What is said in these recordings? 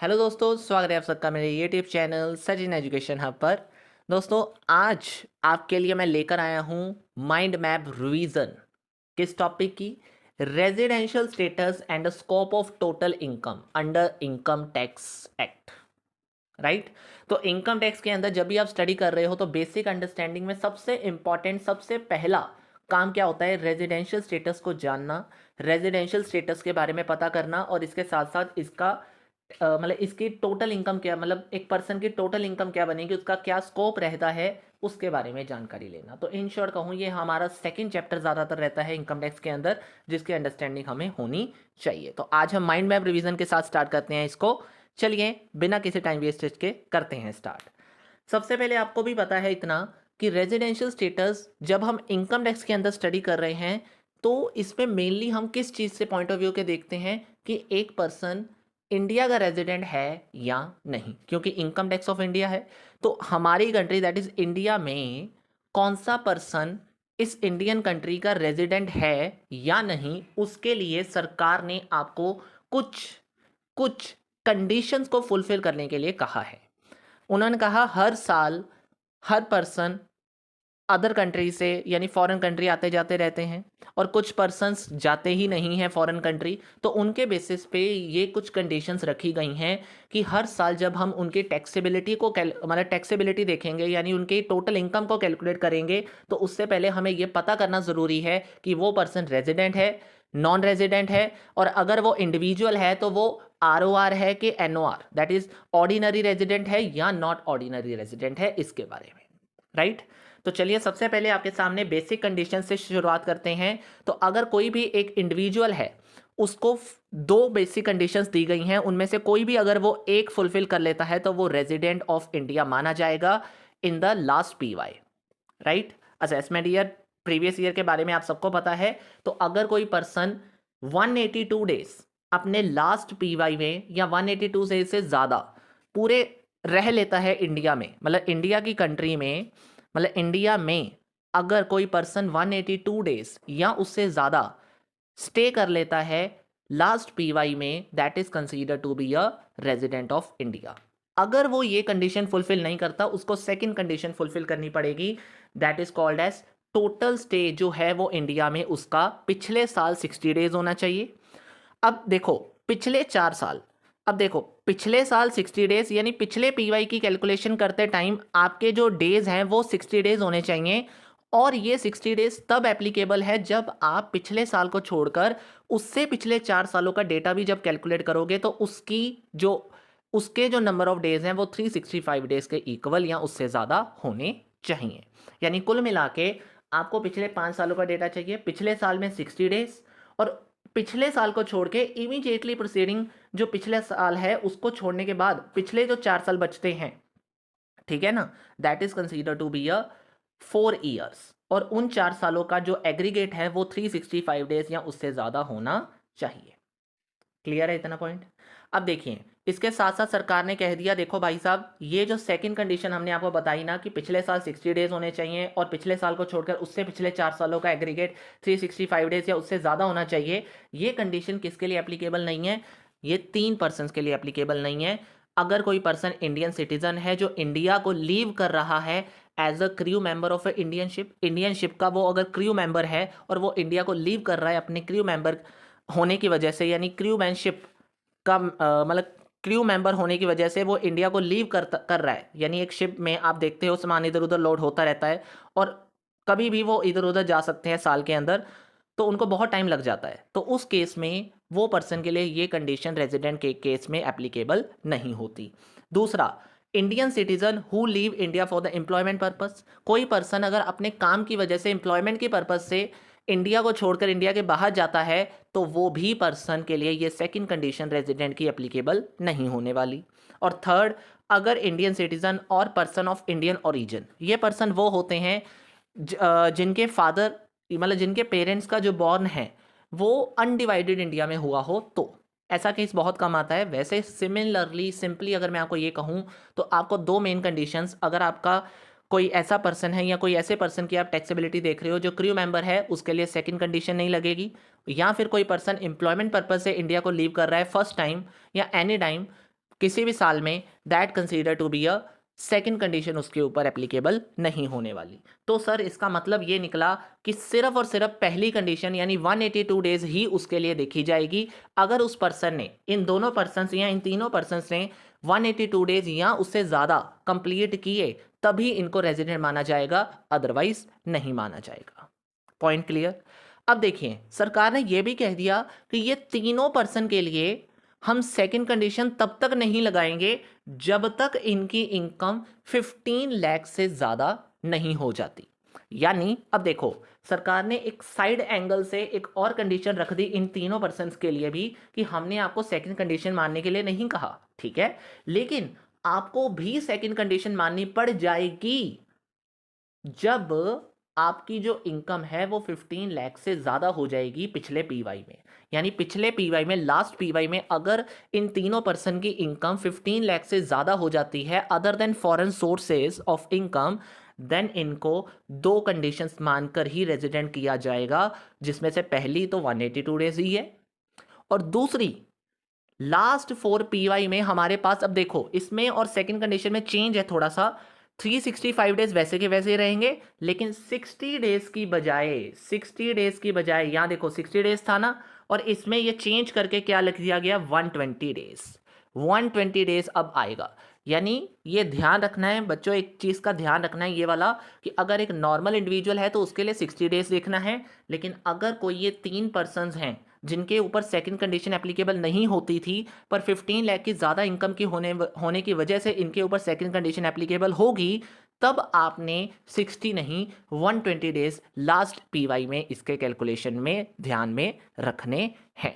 Hello दोस्तों, स्वागत है आप सबका मेरे YouTube channel Sachin education hub पर। दोस्तों, आज आपके लिए मैं लेकर आया हूँ माइंड मैप रिवीजन। किस टॉपिक की? Residential status and scope of total income under income tax act. Right. तो इनकम टैक्स के अंदर जब भी आप स्टडी कर रहे हो तो बेसिक अंडरस्टैंडिंग में सबसे इंपॉर्टेंट, सबसे पहला काम क्या होता है? रेजिडेंशियल स्टेटस को जानना, रेजिडेंशियल स्टेटस के बारे में पता करना, और इसके साथ साथ इसका मतलब इसकी टोटल इनकम क्या, मतलब एक पर्सन की टोटल इनकम क्या बनेगी, उसका क्या स्कोप रहता है, उसके बारे में जानकारी लेना। तो इन शॉर्ट कहूँ, ये हमारा सेकंड चैप्टर ज़्यादातर रहता है इनकम टैक्स के अंदर, जिसकी अंडरस्टैंडिंग हमें होनी चाहिए। तो आज हम माइंड मैप रिवीजन के साथ स्टार्ट करते हैं इसको। चलिए बिना किसी टाइम वेस्टेज के करते हैं स्टार्ट। सबसे पहले आपको भी पता है इतना कि रेजिडेंशियल स्टेटस जब हम इनकम टैक्स के अंदर स्टडी कर रहे हैं तो इसमें मेनली हम किस चीज़ से पॉइंट ऑफ व्यू के देखते हैं कि एक पर्सन इंडिया का रेजिडेंट है या नहीं। क्योंकि इनकम टैक्स ऑफ इंडिया है, तो हमारी कंट्री दैट इज इंडिया में कौन सा पर्सन इस इंडियन कंट्री का रेजिडेंट है या नहीं, उसके लिए सरकार ने आपको कुछ कुछ कंडीशंस को फुलफिल करने के लिए कहा है। उन्होंने कहा हर साल हर पर्सन अदर कंट्री से यानी फॉरेन कंट्री आते जाते रहते हैं, और कुछ पर्सन्स जाते ही नहीं हैं फॉरेन कंट्री। तो उनके बेसिस पे ये कुछ कंडीशंस रखी गई हैं कि हर साल जब हम उनकी टैक्सेबिलिटी को मतलब टैक्सेबिलिटी देखेंगे, यानी उनकी टोटल इनकम को कैलकुलेट करेंगे, तो उससे पहले हमें ये पता करना ज़रूरी है कि वो पर्सन रेजिडेंट है, नॉन रेजिडेंट है, और अगर वो इंडिविजुअल है तो वो ROR है कि NOR, that is ordinary resident है या नॉट ऑर्डिनरी रेजिडेंट है, इसके बारे में। राइट। तो चलिए सबसे पहले आपके सामने बेसिक कंडीशन से शुरुआत करते हैं। तो अगर कोई भी एक इंडिविजुअल है, उसको दो बेसिक कंडीशंस दी गई हैं, उनमें से कोई भी अगर वो एक फुलफिल कर लेता है तो वो रेजिडेंट ऑफ इंडिया माना जाएगा in the last PY। Right. Assessment year, previous year के बारे में आप सबको पता है। तो अगर कोई पर्सन 182 डेज अपने लास्ट PY में या 182 डेज से ज़्यादा पूरे रह लेता है इंडिया में, मतलब इंडिया की कंट्री में, मतलब इंडिया में अगर कोई पर्सन 182 डेज या उससे ज़्यादा स्टे कर लेता है लास्ट PY में, that is consider to be a resident of India. अगर वो ये कंडीशन फुलफिल नहीं करता, उसको सेकंड कंडीशन फुलफिल करनी पड़ेगी, that is called as total stay जो है वो इंडिया में उसका पिछले साल 60 डेज होना चाहिए। अब देखो पिछले 4 साल, अब देखो पिछले साल 60 डेज यानी पिछले PY की कैलकुलेशन करते टाइम आपके जो डेज हैं वो 60 डेज होने चाहिए। और ये 60 डेज तब एप्लीकेबल है जब आप पिछले साल को छोड़कर उससे पिछले 4 सालों का डेटा भी जब कैलकुलेट करोगे तो उसके जो नंबर ऑफ डेज हैं वो 365 डेज के इक्वल या उससे ज़्यादा होने चाहिए। यानी कुल मिला के आपको पिछले 5 सालों का डेटा चाहिए, पिछले साल में 60 डेज, और पिछले साल को छोड़ के इमीडिएटली प्रोसीडिंग जो पिछले साल है उसको छोड़ने के बाद पिछले जो 4 साल बचते हैं, ठीक है ना, that is consider to be a 4 years. और उन 4 सालों का जो एग्रीगेट है वो 365 डेज या उससे ज़्यादा होना चाहिए। क्लियर है इतना पॉइंट? अब देखिए इसके साथ साथ सरकार ने कह दिया, देखो भाई साहब, ये जो सेकंड कंडीशन हमने आपको बताई ना कि पिछले साल 60 डेज होने चाहिए और पिछले साल को छोड़कर उससे पिछले 4 सालों का एग्रीगेट 365 डेज या उससे ज़्यादा होना चाहिए, ये कंडीशन किसके लिए एप्लीकेबल नहीं है? ये 3 पर्सन के लिए एप्लीकेबल नहीं है। अगर कोई पर्सन इंडियन सिटीजन है जो इंडिया को लीव कर रहा है as a crew member of Indian ship का, वो अगर क्रू मेंबर है और वो इंडिया को लीव कर रहा है अपने क्रू मेंबर होने की वजह से, यानी क्रूमैनशिप का मतलब क्रू मेंबर होने की वजह से वो इंडिया को लीव कर रहा है, यानी एक शिप में आप देखते हो सामान इधर उधर लोड होता रहता है और कभी भी वो इधर उधर जा सकते हैं साल के अंदर, तो उनको बहुत टाइम लग जाता है। तो उस केस में वो पर्सन के लिए ये कंडीशन रेजिडेंट के केस में एप्लीकेबल नहीं होती। दूसरा, Indian citizen who leave India for the employment purpose, कोई पर्सन अगर अपने काम की वजह से एम्प्लॉयमेंट की पर्पस से इंडिया को छोड़कर इंडिया के बाहर जाता है तो वो भी पर्सन के लिए ये सेकंड कंडीशन रेजिडेंट की एप्लीकेबल नहीं होने वाली। और थर्ड, अगर इंडियन सिटीजन और पर्सन ऑफ इंडियन ओरिजिन, ये पर्सन वो होते हैं जिनके फादर मतलब जिनके पेरेंट्स का जो बॉर्न है वो अनडिवाइडेड इंडिया में हुआ हो, तो ऐसा केस बहुत कम आता है। वैसे सिमिलरली सिंपली अगर मैं आपको ये कहूँ तो आपको दो मेन कंडीशंस, अगर आपका कोई ऐसा पर्सन है या कोई ऐसे पर्सन की आप टैक्सेबिलिटी देख रहे हो जो क्रू मेंबर है, उसके लिए सेकंड कंडीशन नहीं लगेगी, या फिर कोई पर्सन एम्प्लॉयमेंट पर्पज से इंडिया को लीव कर रहा है फर्स्ट टाइम या एनी टाइम, किसी भी साल में that consider to be a second condition उसके ऊपर एप्लीकेबल नहीं होने वाली। तो सर इसका मतलब ये निकला कि सिर्फ और सिर्फ पहली कंडीशन यानी 182 डेज ही उसके लिए देखी जाएगी। अगर उस पर्सन ने, इन दोनों पर्सन्स या इन तीनों पर्सन्स ने 182 डेज या उससे ज़्यादा कंप्लीट किए तभी इनको रेजिडेंट माना जाएगा, अदरवाइज नहीं माना जाएगा। Point clear. अब देखिए सरकार ने यह भी कह दिया कि ये तीनों पर्सन के लिए हम सेकंड कंडीशन तब तक नहीं लगाएंगे जब तक इनकी इनकम 15 लाख से ज़्यादा नहीं हो जाती। यानी अब देखो सरकार ने एक साइड एंगल से एक और कंडीशन रख दी इन तीनों पर्सन्स के लिए भी कि हमने आपको सेकंड कंडीशन मानने के लिए नहीं कहा, ठीक है, लेकिन आपको भी सेकंड कंडीशन माननी पड़ जाएगी जब आपकी जो इनकम है वो 15 लाख से ज़्यादा हो जाएगी पिछले पीवाई में। यानी पिछले पीवाई में, लास्ट पीवाई में अगर इन तीनों पर्सन की इनकम 15 लाख से ज़्यादा हो जाती है other than foreign sources of income, then इनको दो कंडीशंस मानकर ही रेजिडेंट किया जाएगा, जिसमें से पहली तो 182 डेज ही है और दूसरी लास्ट 4 पीवाई में हमारे पास, अब देखो इसमें और सेकंड कंडीशन में चेंज है थोड़ा सा, 365 डेज वैसे के वैसे ही रहेंगे, लेकिन 60 डेज की बजाय यहाँ देखो 60 डेज था ना, और इसमें ये चेंज करके क्या लिख दिया गया 120 डेज। 120 डेज अब आएगा। यानी ये ध्यान रखना है बच्चों, एक चीज़ का ध्यान रखना है ये वाला कि अगर एक नॉर्मल इंडिविजुअल है तो उसके लिए 60 डेज देखना है, लेकिन अगर कोई ये 3 पर्सन्स हैं जिनके ऊपर सेकंड कंडीशन एप्लीकेबल नहीं होती थी पर 15 लाख की ज़्यादा इनकम की होने की वजह से इनके ऊपर सेकंड कंडीशन एप्लीकेबल होगी, तब आपने 60 नहीं 120 डेज लास्ट पीवाई में इसके कैलकुलेशन में ध्यान में रखने हैं।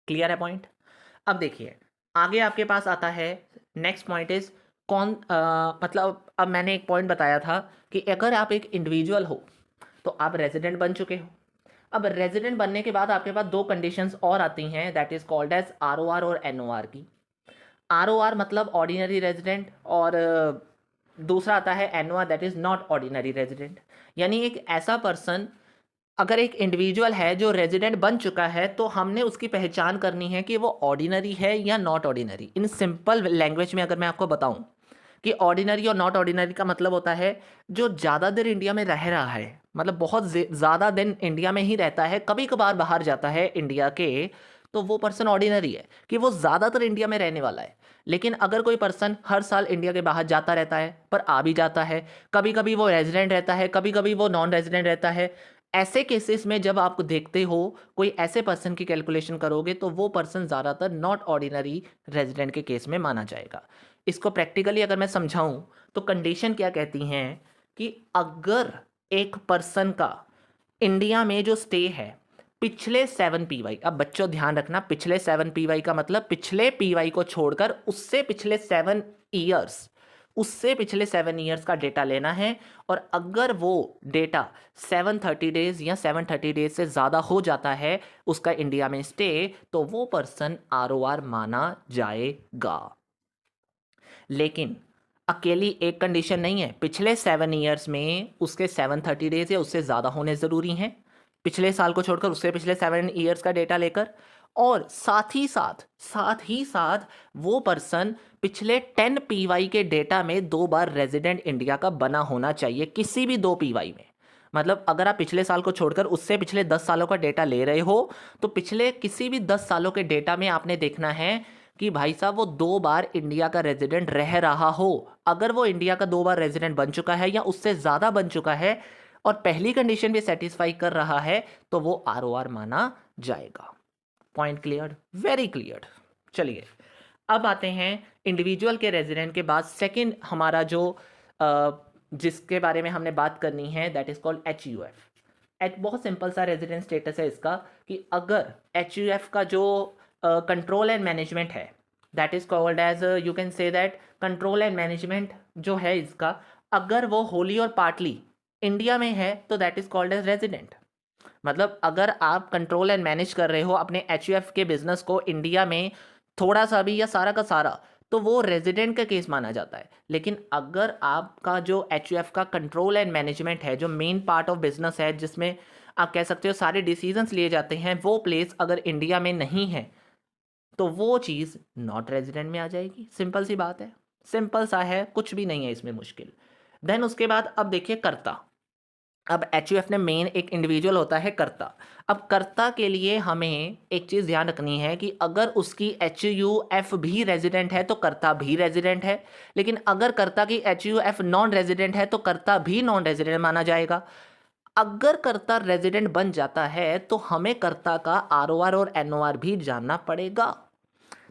क्लियर है पॉइंट। अब देखिए आगे आपके पास आता है नेक्स्ट पॉइंट इज मतलब अब मैंने एक पॉइंट बताया था कि अगर आप एक इंडिविजुअल हो तो आप रेजिडेंट बन चुके हो। अब रेजिडेंट बनने के बाद आपके पास दो कंडीशंस और आती हैं, that is called as ROR और एनओआर की। आरओआर मतलब ऑर्डिनरी रेजिडेंट और दूसरा आता है NOR that is not ordinary resident. यानी एक ऐसा पर्सन, अगर एक इंडिविजुअल है जो रेजिडेंट बन चुका है तो हमने उसकी पहचान करनी है कि वो ऑर्डिनरी है या not ordinary. In simple language में अगर मैं आपको बताऊं कि ऑर्डिनरी और नॉट ऑर्डिनरी का मतलब होता है जो ज़्यादा देर इंडिया में रह रहा है, मतलब बहुत ज़्यादा दिन इंडिया में ही रहता है, कभी कभार बाहर जाता है इंडिया के, तो वो पर्सन ऑर्डिनरी है कि वो ज़्यादातर इंडिया में रहने वाला है। लेकिन अगर कोई पर्सन हर साल इंडिया के बाहर जाता रहता है पर आ भी जाता है, कभी कभी वो रेजिडेंट रहता है, कभी कभी वो नॉन रेजिडेंट रहता है, ऐसे केसेस में जब आप देखते हो कोई ऐसे पर्सन की कैलकुलेशन करोगे तो वो पर्सन ज़्यादातर नॉट ऑर्डिनरी रेजिडेंट के केस में माना जाएगा। इसको प्रैक्टिकली अगर मैं समझाऊं तो कंडीशन क्या कहती हैं कि अगर एक पर्सन का इंडिया में जो स्टे है पिछले 7 पीवाई, अब बच्चों ध्यान रखना पिछले 7 पीवाई का मतलब पिछले पीवाई को छोड़कर उससे पिछले 7 ईयर्स, उससे पिछले 7 ईयर्स का डेटा लेना है, और अगर वो डेटा 730 डेज या 730 डेज से ज़्यादा हो जाता है उसका इंडिया में स्टे, तो वो पर्सन आरओआर माना जाएगा। लेकिन अकेली एक कंडीशन नहीं है, पिछले 7 ईयर्स में उसके 730 डेज या उससे ज़्यादा होने ज़रूरी हैं, पिछले साल को छोड़कर उससे पिछले 7 ईयर्स का डेटा लेकर, और साथ ही साथ वो पर्सन पिछले 10 पीवाई के डेटा में 2 बार रेजिडेंट इंडिया का बना होना चाहिए किसी भी 2 पीवाई में। मतलब अगर आप पिछले साल को छोड़कर उससे पिछले 10 सालों का डेटा ले रहे हो तो पिछले किसी भी 10 सालों के डेटा में आपने देखना है कि भाई साहब वो 2 बार इंडिया का रेजिडेंट रह रहा हो। अगर वो इंडिया का 2 बार रेजिडेंट बन चुका है या उससे ज़्यादा बन चुका है और पहली कंडीशन भी सेटिस्फाई कर रहा है तो वो आरओआर माना जाएगा। Point clear, very clear. चलिए अब आते हैं इंडिविजुअल के रेजिडेंट के बाद सेकंड हमारा जो जिसके बारे में हमने बात करनी है दैट इज कॉल्ड एच। बहुत सिंपल सा रेजिडेंट स्टेटस है इसका कि अगर एच का जो कंट्रोल एंड मैनेजमेंट है that is called as, you can say that control and management जो है इसका, अगर वो होली और पार्टली इंडिया में है तो that is called as resident. मतलब अगर आप कंट्रोल एंड मैनेज कर रहे हो अपने एच के बिजनेस को इंडिया में थोड़ा सा भी या सारा का सारा, तो वो रेजिडेंट का केस माना जाता है। लेकिन अगर आपका जो एच का कंट्रोल एंड मैनेजमेंट है, जो मेन पार्ट ऑफ बिजनेस है जिसमें आप कह सकते हो सारे डिसीजंस लिए जाते हैं, वो प्लेस अगर इंडिया में नहीं है तो वो चीज़ नॉट रेजिडेंट में आ जाएगी। सिंपल सी बात है, सिंपल सा है, कुछ भी नहीं है इसमें मुश्किल। देन उसके बाद अब देखिए कर्ता। अब एचयूएफ ने मेन एक इंडिविजुअल होता है कर्ता। अब कर्ता के लिए हमें एक चीज़ ध्यान रखनी है कि अगर उसकी एचयूएफ भी रेजिडेंट है तो कर्ता भी रेजिडेंट है, लेकिन अगर कर्ता की एचयूएफ नॉन रेजिडेंट है तो कर्ता भी नॉन रेजिडेंट माना जाएगा। अगर कर्ता रेजिडेंट बन जाता है तो हमें कर्ता का आरओआर और एनओआर भी जानना पड़ेगा।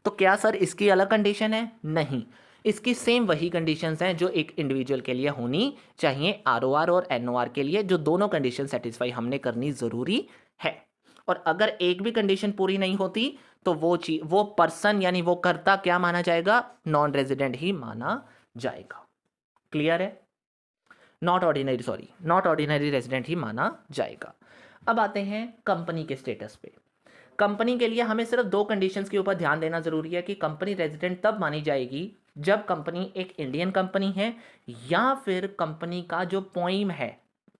तो क्या सर इसकी अलग कंडीशन है? नहीं, इसकी सेम वही कंडीशंस हैं जो एक इंडिविजुअल के लिए होनी चाहिए आरओआर और एनओआर के लिए, जो दोनों कंडीशन सेटिस्फाई हमने करनी ज़रूरी है। और अगर एक भी कंडीशन पूरी नहीं होती तो वो पर्सन यानी वो कर्ता क्या माना जाएगा? नॉन रेजिडेंट ही माना जाएगा। क्लियर है? नॉट ऑर्डिनरी रेजिडेंट ही माना जाएगा। अब आते हैं कंपनी के स्टेटस पे। कंपनी के लिए हमें सिर्फ दो कंडीशंस के ऊपर ध्यान देना जरूरी है कि कंपनी रेजिडेंट तब मानी जाएगी जब कंपनी एक इंडियन कंपनी है या फिर कंपनी का जो पॉइम है,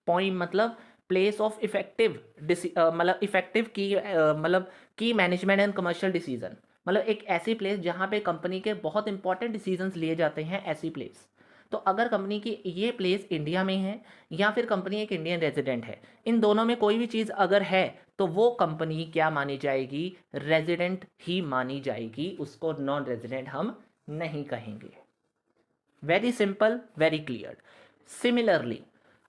पॉइम मतलब प्लेस ऑफ इफेक्टिव मतलब इफेक्टिव की मतलब की मैनेजमेंट एंड कमर्शियल डिसीजन, मतलब एक ऐसी प्लेस जहाँ पे कंपनी के बहुत इंपॉर्टेंट डिसीजंस लिए जाते हैं, ऐसी प्लेस। तो अगर कंपनी की ये प्लेस इंडिया में है या फिर कंपनी एक इंडियन रेजिडेंट है, इन दोनों में कोई भी चीज़ अगर है तो वो कंपनी क्या मानी जाएगी? रेजिडेंट ही मानी जाएगी, उसको नॉन रेजिडेंट हम नहीं कहेंगे। Very simple, very clear. Similarly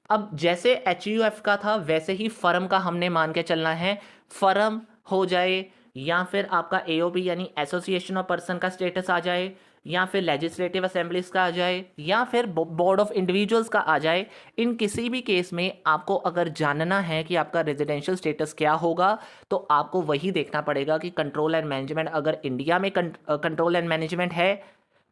अब जैसे एचयूएफ का था वैसे ही फर्म का हमने मान के चलना है। फर्म हो जाए या फिर आपका एओपी यानी एसोसिएशन ऑफ पर्सन का स्टेटस आ जाए, या फिर लेजिस्लेटिव असेंबलीज का आ जाए, या फिर बोर्ड ऑफ इंडिविजुअल्स का आ जाए, इन किसी भी केस में आपको अगर जानना है कि आपका रेजिडेंशियल स्टेटस क्या होगा तो आपको वही देखना पड़ेगा कि कंट्रोल एंड मैनेजमेंट, अगर इंडिया में कंट्रोल एंड मैनेजमेंट है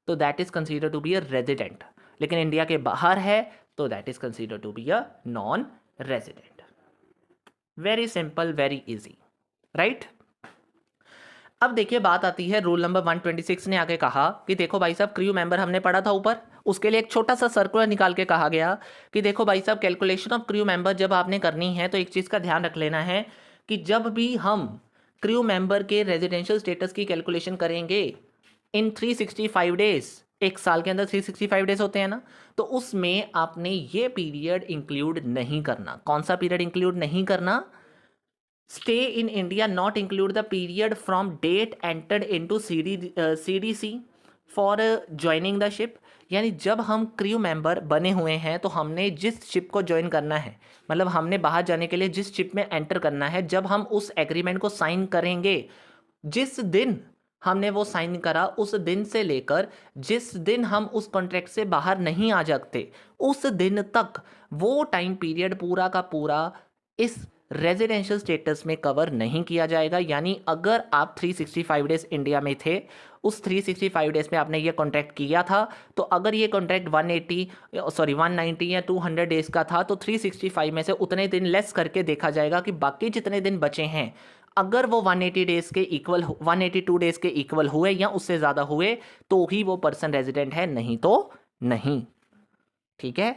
तो that is consider to be a resident, लेकिन इंडिया के बाहर है तो that is consider to be a non resident. Very simple, very easy, right. अब देखिए बात आती है रूल नंबर 126 ने आके कहा कि देखो भाई साहब, क्रू मेंबर हमने पढ़ा था ऊपर, उसके लिए एक छोटा सा सर्कुलर निकाल के कहा गया कि देखो भाई साहब, कैलकुलेशन ऑफ क्रू मेंबर जब आपने करनी है तो एक चीज़ का ध्यान रख लेना है कि जब भी हम क्रू मेंबर के रेजिडेंशियल स्टेटस की कैलकुलेशन करेंगे इन 365 डेज, एक साल के अंदर 365 डेज होते हैं ना, तो उसमें आपने ये पीरियड इंक्लूड नहीं करना। कौन सा पीरियड इंक्लूड नहीं करना? Stay in India not include the period from date entered into CDC for joining the ship. यानी जब हम क्रू मेंबर बने हुए हैं तो हमने जिस शिप को ज्वाइन करना है, मतलब हमने बाहर जाने के लिए जिस शिप में एंटर करना है, जब हम उस एग्रीमेंट को साइन करेंगे, जिस दिन हमने वो साइन करा उस दिन से लेकर जिस दिन हम उस कॉन्ट्रैक्ट से बाहर नहीं आ सकते उस दिन तक वो टाइम पीरियड पूरा का पूरा इस रेजिडेंशियल स्टेटस में कवर नहीं किया जाएगा। यानी अगर आप 365 डेज इंडिया में थे, उस 365 डेज में आपने ये कॉन्ट्रैक्ट किया था, तो अगर ये कॉन्ट्रैक्ट 190 या 200 डेज का था तो 365 में से उतने दिन लेस करके देखा जाएगा कि बाकी जितने दिन बचे हैं, अगर वो 180 डेज के इक्वल 182 डेज के इक्वल हुए या उससे ज़्यादा हुए तो ही वो पर्सन रेजिडेंट है, नहीं तो नहीं। ठीक है,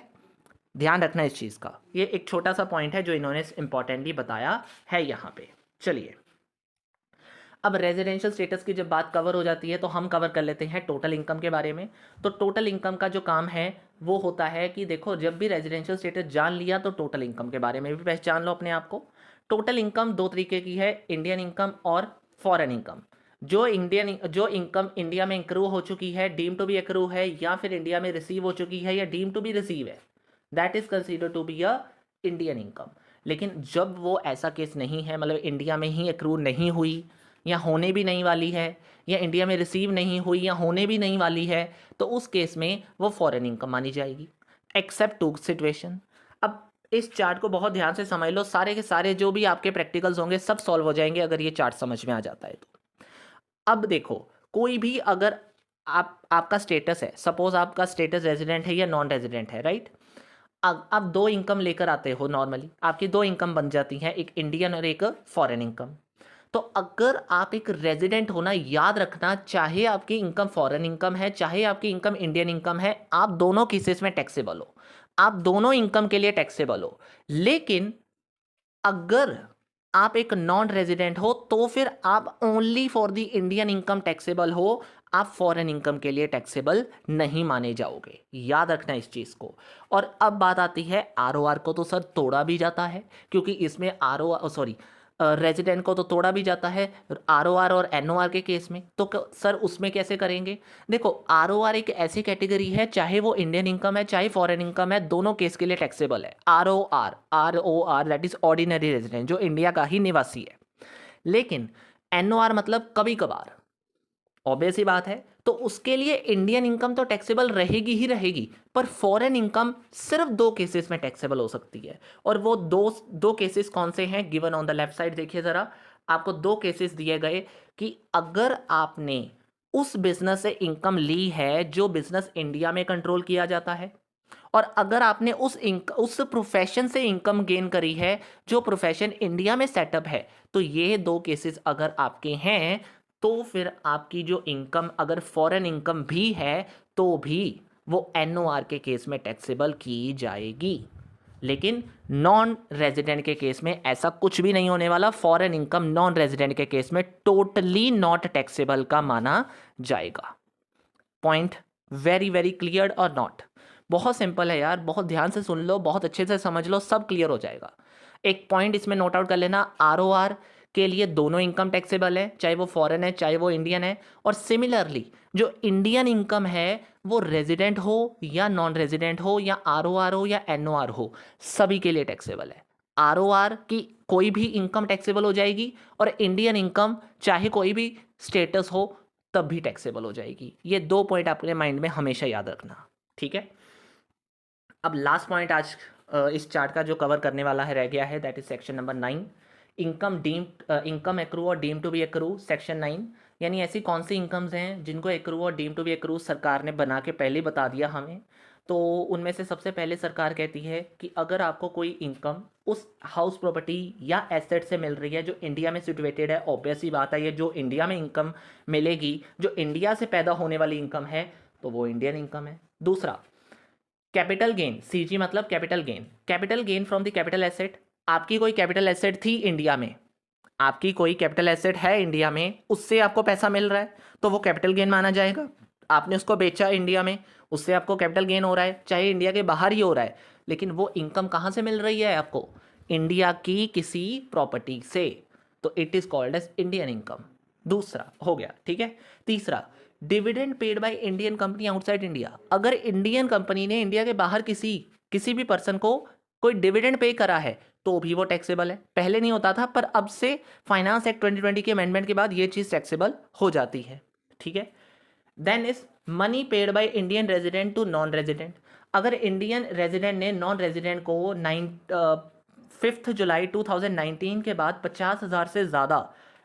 ध्यान रखना इस चीज़ का। ये एक छोटा सा पॉइंट है जो इन्होंने इंपॉर्टेंटली बताया है यहाँ पे। चलिए, अब रेजिडेंशियल स्टेटस की जब बात कवर हो जाती है तो हम कवर कर लेते हैं टोटल इनकम के बारे में। तो टोटल इनकम का जो काम है वो होता है कि देखो, जब भी रेजिडेंशियल स्टेटस जान लिया तो टोटल इनकम के बारे में भी पहचान लो अपने आप को। टोटल इनकम दो तरीके की है, इंडियन इनकम और फॉरेन इनकम। जो इनकम इंडिया में एक्रू हो चुकी है, डीम टू बी एक्रू है, या फिर इंडिया में रिसीव हो चुकी है या डीम टू बी रिसीव है, that is consider to be a Indian income. लेकिन जब वो ऐसा केस नहीं है, मतलब इंडिया में ही एक्रू नहीं हुई या होने भी नहीं वाली है, या इंडिया में रिसीव नहीं हुई या होने भी नहीं वाली है, तो उस केस में वो फॉरेन इनकम मानी जाएगी, एक्सेप्ट टू सिचुएशन। अब इस चार्ट को बहुत ध्यान से समझ लो, सारे के सारे जो भी आपके प्रैक्टिकल्स होंगे सब सॉल्व हो जाएंगे अगर ये चार्ट समझ में आ जाता है तो। अब देखो, कोई भी अगर आपका स्टेटस है, सपोज आपका स्टेटस रेजिडेंट है या नॉन रेजिडेंट है, राइट। आप दो इनकम लेकर आते हो, नॉर्मली आपकी दो इनकम बन जाती हैं, एक इंडियन और एक फॉरेन इनकम। तो अगर आप एक रेजिडेंट हो ना, याद रखना, चाहे आपकी इनकम फॉरेन इनकम है चाहे आपकी इनकम इंडियन इनकम है, आप दोनों केसेस में टैक्सेबल हो, आप दोनों इनकम के लिए टैक्सेबल हो। लेकिन अगर आप एक नॉन रेजिडेंट हो तो फिर आप only for the Indian income taxable हो, आप फॉरेन इनकम के लिए टैक्सेबल नहीं माने जाओगे, याद रखना इस चीज़ को। और अब बात आती है आरओआर को, तो सर तोड़ा भी जाता है, क्योंकि इसमें रेजिडेंट को तो तोड़ा भी जाता है आरओआर और एनओआर के केस में। तो सर उसमें कैसे करेंगे? देखो, आरओआर एक ऐसी कैटेगरी है, चाहे वो इंडियन इनकम है चाहे फॉरेन इनकम है, दोनों केस के लिए टैक्सेबल है। ROR that is ordinary resident, जो इंडिया का ही निवासी है। लेकिन एनओआर मतलब कभी कभार, ऑब्वियस ही बात है, तो उसके लिए इंडियन इनकम तो टैक्सेबल रहेगी ही रहेगी, पर फॉरेन इनकम सिर्फ 2 केसेस में टैक्सेबल हो सकती है। और वो दो केसेस कौन से हैं? Given on the left side देखिए ज़रा, आपको 2 केसेस दिए गए कि अगर आपने उस बिजनेस से इनकम ली है जो बिजनेस इंडिया में कंट्रोल किया जाता है, और अगर आपने उस प्रोफेशन से इनकम गेन करी है जो प्रोफेशन इंडिया में सेटअप है, तो ये 2 केसेस अगर आपके हैं तो फिर आपकी जो इनकम अगर फॉरेन इनकम भी है तो भी वो एनओआर के केस में टैक्सेबल की जाएगी। लेकिन नॉन रेजिडेंट के केस में ऐसा कुछ भी नहीं होने वाला। फॉरेन इनकम नॉन रेजिडेंट के केस में टोटली नॉट टैक्सेबल का माना जाएगा। पॉइंट वेरी वेरी क्लियर और नॉट? बहुत सिंपल है यार, बहुत ध्यान से सुन लो, बहुत अच्छे से समझ लो, सब क्लियर हो जाएगा। एक पॉइंट इसमें नोट आउट कर लेना, आरओआर के लिए दोनों इनकम टैक्सेबल है, चाहे वो फॉरेन है चाहे वो इंडियन है। और सिमिलरली जो इंडियन इनकम है वो रेजिडेंट हो या नॉन रेजिडेंट हो या आरओआर हो या एनओआर हो, सभी के लिए टैक्सेबल है। आरओआर की कोई भी इनकम टैक्सेबल हो जाएगी और इंडियन इनकम चाहे कोई भी स्टेटस हो तब भी टैक्सेबल हो जाएगी। ये 2 पॉइंट अपने माइंड में हमेशा याद रखना, ठीक है। अब लास्ट पॉइंट आज इस चार्ट का जो कवर करने वाला है रह गया है, that is section number 9, income accrue और deem to be accrue. Section 9 यानी ऐसी कौन सी इनकम्स हैं जिनको एक्रू और डीम टू बी एक्रू सरकार ने बना के पहले बता दिया हमें। तो उनमें से सबसे पहले सरकार कहती है कि अगर आपको कोई इनकम उस हाउस प्रॉपर्टी या एसेट से मिल रही है जो इंडिया में सिचुएटेड है, ऑब्वियस ही बात है ये जो इंडिया में इनकम मिलेगी, जो इंडिया से पैदा होने वाली इनकम है, तो वो इंडियन इनकम है। दूसरा, कैपिटल गेन, सीजी मतलब capital gain from the capital asset. आपकी कोई कैपिटल एसेट थी इंडिया में, आपकी कोई कैपिटल एसेट है इंडिया में, उससे आपको पैसा मिल रहा है तो वो कैपिटल गेन माना जाएगा। आपने उसको बेचा इंडिया में, उससे आपको कैपिटल गेन हो रहा है, चाहे इंडिया के बाहर ही हो रहा है, लेकिन वो इनकम कहाँ से मिल रही है आपको? इंडिया की किसी प्रॉपर्टी से, तो it is called as Indian income. दूसरा हो गया, ठीक है। तीसरा, dividend paid by Indian company outside India. अगर इंडियन कंपनी ने इंडिया के बाहर किसी भी पर्सन को कोई डिविडेंड पे करा है तो भी वो टैक्सेबल है। पहले नहीं होता था, पर अब से फाइनेंस एक्ट 2020 के अमेंडमेंट के बाद ये चीज़ टैक्सेबल हो जाती है, ठीक है। Then is money paid by Indian resident to non resident. अगर इंडियन रेजिडेंट ने नॉन रेजिडेंट को 5 जुलाई 2019 के बाद 50,000 से ज़्यादा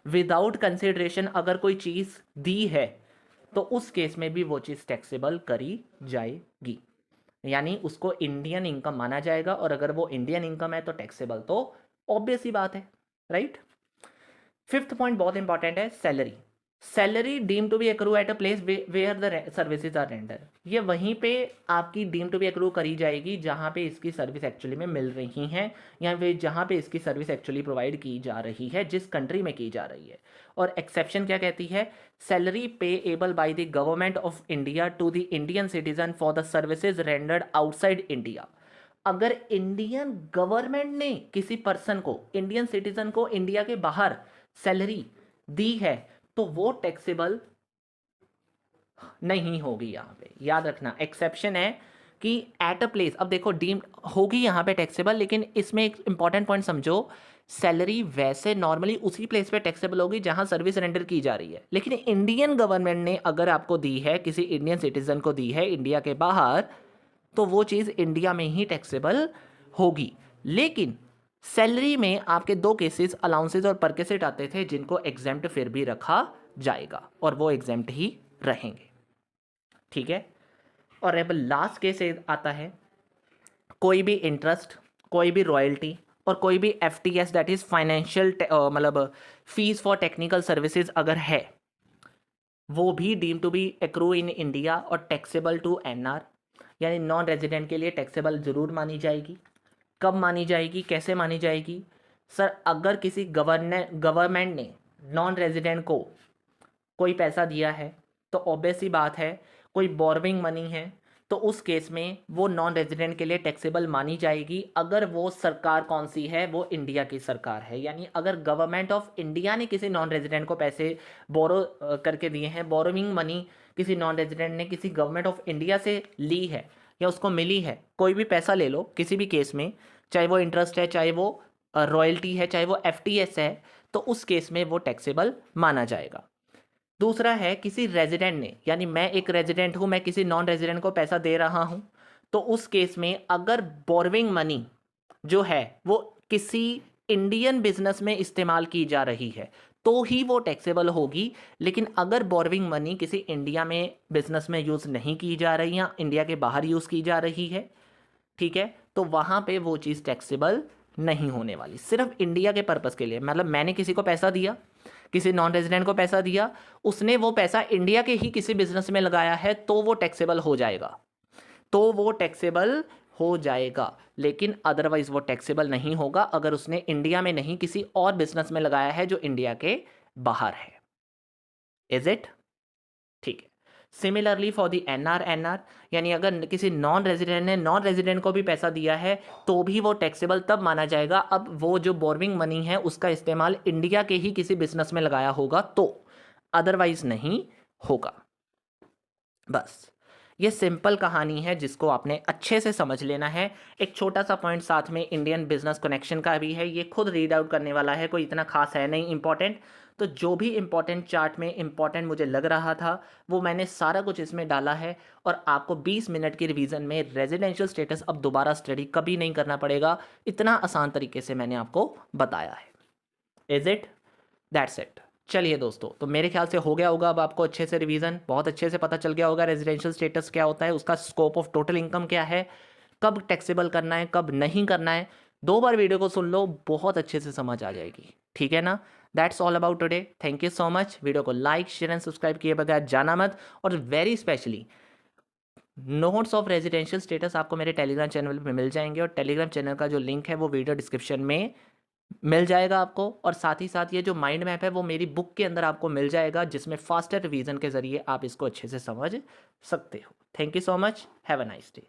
विदाउट कंसिडरेशन अगर कोई चीज़ दी है तो उस केस में भी वो चीज़ टैक्सेबल करी जाएगी, यानी उसको इंडियन इनकम माना जाएगा। और अगर वो इंडियन इनकम है तो टैक्सेबल तो ऑब्वियस ही बात है, राइट। 5th पॉइंट बहुत इंपॉर्टेंट है, salary deem to be accrue at a place where the services are render. ये वहीं पे आपकी डीम टू बी एक्रू करी जाएगी जहाँ पे इसकी सर्विस एक्चुअली में मिल रही हैं, या फिर जहाँ पे इसकी सर्विस एक्चुअली प्रोवाइड की जा रही है, जिस कंट्री में की जा रही है। और एक्सेप्शन क्या कहती है? Salary payable by the government of India to the Indian citizen for the services rendered outside India. अगर इंडियन गवर्नमेंट ने किसी पर्सन को, इंडियन सिटीजन को इंडिया के बाहर सैलरी दी है तो वो टैक्सेबल नहीं होगी। यहाँ पे याद रखना एक्सेप्शन है कि एट अ प्लेस, अब देखो डीम्ड होगी यहाँ पे टैक्सेबल, लेकिन इसमें एक इंपॉर्टेंट पॉइंट समझो, सैलरी वैसे नॉर्मली उसी प्लेस पे टैक्सेबल होगी जहाँ सर्विस रेंडर की जा रही है, लेकिन इंडियन गवर्नमेंट ने अगर आपको दी है, किसी इंडियन सिटीजन को दी है इंडिया के बाहर, तो वो चीज़ इंडिया में ही टैक्सेबल होगी। लेकिन सैलरी में आपके 2 केसेस अलाउंसेज और परकेसेट आते थे जिनको एग्जेम्प्ट फिर भी रखा जाएगा, और वो एग्जेम्प्ट ही रहेंगे, ठीक है। और अब लास्ट केस आता है, कोई भी इंटरेस्ट, कोई भी रॉयल्टी और कोई भी एफटीएस दैट इज फाइनेंशियल मतलब फीस फॉर टेक्निकल सर्विसेज अगर है, वो भी deem to be accrue in India और टैक्सेबल टू एनआर, यानी नॉन रेजिडेंट के लिए टैक्सेबल जरूर मानी जाएगी। कब मानी जाएगी, कैसे मानी जाएगी? सर अगर किसी गवर्नमेंट ने नॉन रेजिडेंट को कोई पैसा दिया है तो ऑब्वियस सी बात है, कोई बोरोइंग मनी है, तो उस केस में वो नॉन रेजिडेंट के लिए टैक्सेबल मानी जाएगी अगर वो सरकार कौन सी है, वो इंडिया की सरकार है। यानी अगर गवर्नमेंट ऑफ इंडिया ने किसी नॉन रेजिडेंट को पैसे बोरो करके दिए हैं, बोरोइंग मनी किसी नॉन रेजिडेंट ने किसी गवर्नमेंट ऑफ इंडिया से ली है या उसको मिली है, कोई भी पैसा ले लो किसी भी केस में, चाहे वो इंटरेस्ट है, चाहे वो रॉयल्टी है, चाहे वो एफटीएस है, तो उस केस में वो टैक्सेबल माना जाएगा। दूसरा है किसी रेजिडेंट ने, यानी मैं एक रेजिडेंट हूं, मैं किसी नॉन रेजिडेंट को पैसा दे रहा हूं, तो उस केस में अगर बोरोइंग मनी जो है वो किसी इंडियन बिजनेस में इस्तेमाल की जा रही है तो ही वो टैक्सेबल होगी। लेकिन अगर बोरोइंग मनी किसी इंडिया में बिजनेस में यूज़ नहीं की जा रही या इंडिया के बाहर यूज़ की जा रही है, ठीक है, तो वहाँ पे वो चीज़ टैक्सेबल नहीं होने वाली। सिर्फ इंडिया के पर्पज़ के लिए, मतलब मैंने किसी को पैसा दिया, किसी नॉन रेजिडेंट को पैसा दिया, उसने वो पैसा इंडिया के ही किसी बिजनेस में लगाया है तो वो टैक्सेबल हो जाएगा, तो वो टैक्सेबल हो जाएगा। लेकिन अदरवाइज वो टैक्सेबल नहीं होगा अगर उसने इंडिया में नहीं किसी और बिजनेस में लगाया है जो इंडिया के बाहर है। Is it? ठीक है। सिमिलरली फॉर दी एनआर, यानी अगर किसी नॉन रेजिडेंट ने नॉन रेजिडेंट को भी पैसा दिया है तो भी वो टैक्सेबल तब माना जाएगा अब वो जो बोरोइंग मनी है उसका इस्तेमाल इंडिया के ही किसी बिजनेस में लगाया होगा, तो अदरवाइज नहीं होगा। बस ये सिंपल कहानी है जिसको आपने अच्छे से समझ लेना है। एक छोटा सा पॉइंट साथ में इंडियन बिजनेस कनेक्शन का भी है, ये खुद रीड आउट करने वाला है, कोई इतना खास है नहीं इंपॉर्टेंट। तो जो भी इंपॉर्टेंट चार्ट में इंपॉर्टेंट मुझे लग रहा था वो मैंने सारा कुछ इसमें डाला है, और आपको 20 मिनट की रिवीजन में रेजिडेंशियल स्टेटस अब दोबारा स्टडी कभी नहीं करना पड़ेगा, इतना आसान तरीके से मैंने आपको बताया है। Is it? That's it. चलिए दोस्तों, तो मेरे ख्याल से हो गया होगा अब आपको अच्छे से रिवीजन, बहुत अच्छे से पता चल गया होगा रेजिडेंशियल स्टेटस क्या होता है, उसका स्कोप ऑफ टोटल इनकम क्या है, कब टैक्सेबल करना है, कब नहीं करना है। 2 बार वीडियो को सुन लो, बहुत अच्छे से समझ आ जाएगी, ठीक है ना। That's all about today. Thank you so much. Video को लाइक शेयर एंड सब्सक्राइब किए बगैर जाना मत, और very specially notes of residential status आपको मेरे टेलीग्राम चैनल पे मिल जाएंगे, और टेलीग्राम चैनल का जो लिंक है वो वीडियो डिस्क्रिप्शन में मिल जाएगा आपको। और साथ ही साथ ये जो माइंड मैप है वो मेरी बुक के अंदर आपको मिल जाएगा, जिसमें फास्टर रिवीजन के ज़रिए आप इसको अच्छे से समझ सकते हो। Thank you so much. Have a nice day.